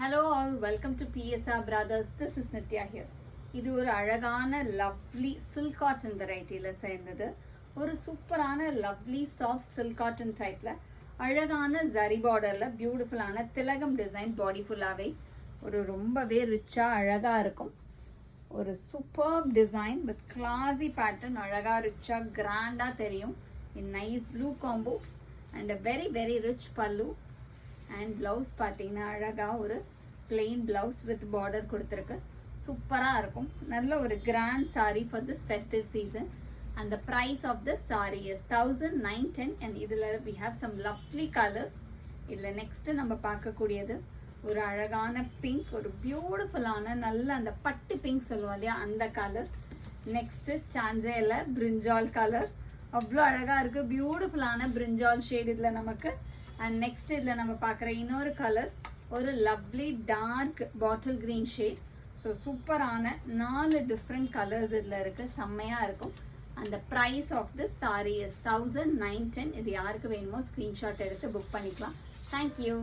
Hello all, welcome to PSR Brothers. This is Nitya here. இது ஒரு அழகான lovely silk cotton வெரைட்டியில் சேர்ந்தது. ஒரு சூப்பரான லவ்லி சாஃப்ட் சில்க் காட்டன் டைப்பில் அழகான ஜரி பார்டரில் பியூட்டிஃபுல்லான திலகம் டிசைன் பாடி ஃபுல்லாகவே ஒரு ரொம்பவே ரிச்சாக அழகாக இருக்கும். ஒரு super design with classy pattern அழகாக ரிச்சாக கிராண்டாக தெரியும். In nice blue combo and a very very rich pallu. And blouse பார்த்தீங்கன்னா அழகாக ஒரு பிளெயின் ப்ளவுஸ் வித் பார்டர் கொடுத்துருக்கு. சூப்பராக இருக்கும். நல்ல ஒரு grand sari for this festive season. And the price of this sari is 1910. And இதில் we have some lovely colours. இதில் நெக்ஸ்ட்டு நம்ம பார்க்கக்கூடியது ஒரு அழகான பிங்க், ஒரு பியூட்டிஃபுல்லான நல்ல அந்த பட்டு பிங்க் சொல்லுவோம் இல்லையா, அந்த கலர். நெக்ஸ்ட்டு சான்ஸே இல்லை, பிரிஞ்சால் கலர். அவ்வளோ அழகாக இருக்குது. பியூட்டிஃபுல்லான பிரிஞ்சால் ஷேட் இதில் நமக்கு. அண்ட் நெக்ஸ்ட் இதில் நம்ம பார்க்குற இன்னொரு கலர் ஒரு lovely dark bottle green shade. So சூப்பரான 4 டிஃப்ரெண்ட் கலர்ஸ் இதில் இருக்குது. செம்மையாக இருக்கும். அந்த price of this sari is 1910. இது யாருக்கு வேணுமோ ஸ்க்ரீன்ஷாட் எடுத்து புக் பண்ணிக்கலாம். தேங்க்யூ.